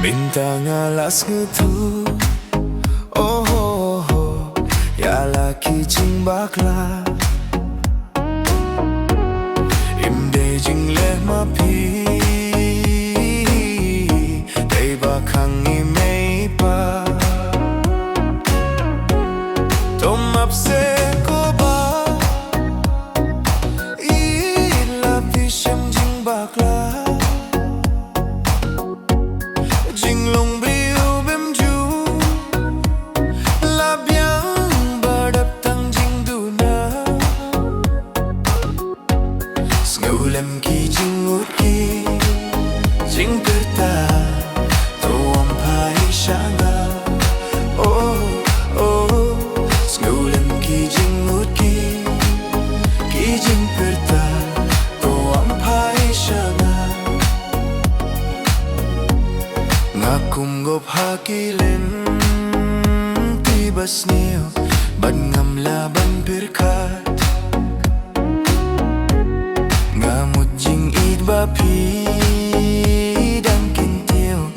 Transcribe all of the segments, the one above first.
Bintang alas ngetu, oh, oh, oh. Ya laki jing bakla Imde jing leh mapi Day bakang imei pa Tom apse ko ba Ila pishem jing bakla Jing long briu bem ju La biang badap tang jing du na Sngulem ki jing ut ki Jing perta To am pai shanga Oh, oh Sngulem ki jing ut ki jing perta To am pai shanga Ngakum gop hakilin Tibas niyo Bad ngam laban pirkat Ngamut jing id bapi Dan kintiyo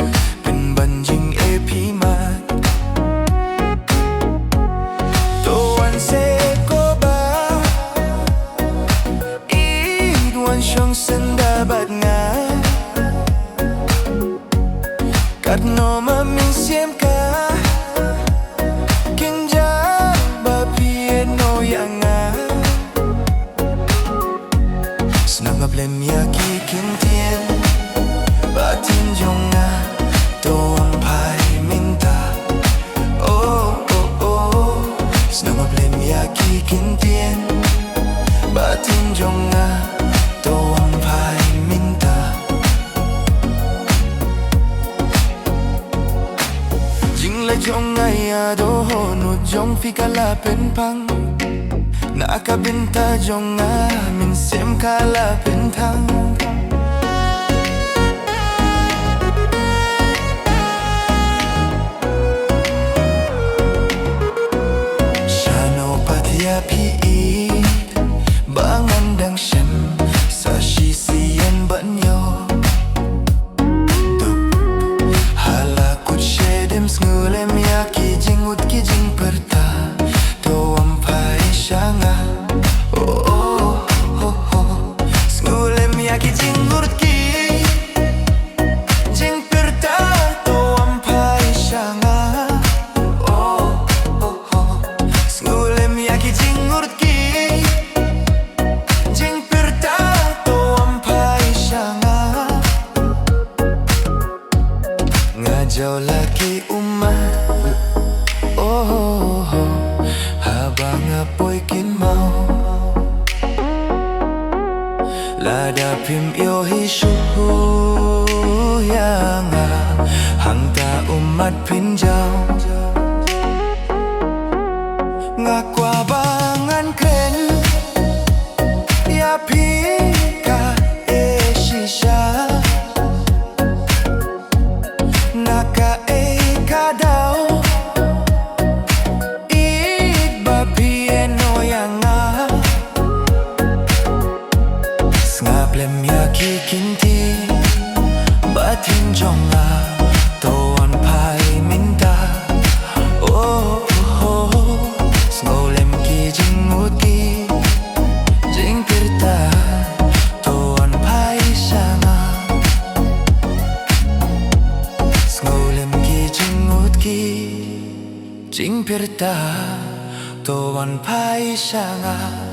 Pen banjing epi mat Toan se ko ba Id wan syong senda bad nga Kat no mamin siem ka Kenja bapi no yanga Snang ablem ya ki kintien Batin jonga Doang pai minta Oh, oh, oh Snang ablem ya ki kintien Batin jonga Doang pai minta Jing la jong ay adoho no jong fikala penpang Nakabinta jong min sem kala pentang Shano patia piit Bangandang shem Sa sisiyan banyo Halakut shedem Sngulem ya ki jing ut ki jing perta To am pai shanga Oh, oh, oh, oh Sngulem ya ki jing ut ki jing perta To am pai shanga Oh, oh, oh Sngulem ya ki jing ut ki jing perta To am pai shanga Ngajaw laki umah Oh, oh, oh Habang apoy kinmaw Lada pim yo hishu Yanga Hangta umat pinjau Ngakwa bangan kren Ya pika shisha Naka kadao Id bapi no yanga Snablem ya kikinti Batin jonga Toan pai minta Oh, oh, oh Snolem ki jing ut ki jing pirta Toan pai shanga Sngulem ki jing ut ki jing pirta Toan pai shanga